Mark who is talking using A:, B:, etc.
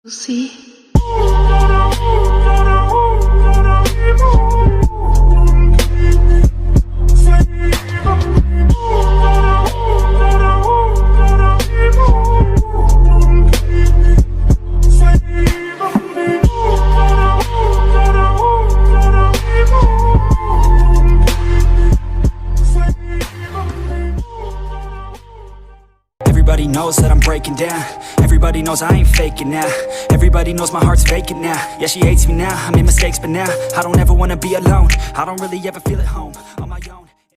A: See?
B: Everybody knows that I'm breaking down. Everybody knows I ain't faking now. Everybody knows my heart's vacant now. Yeah, she hates me now, I made mistakes but now I don't ever wanna be alone. I don't really ever feel at home on my own.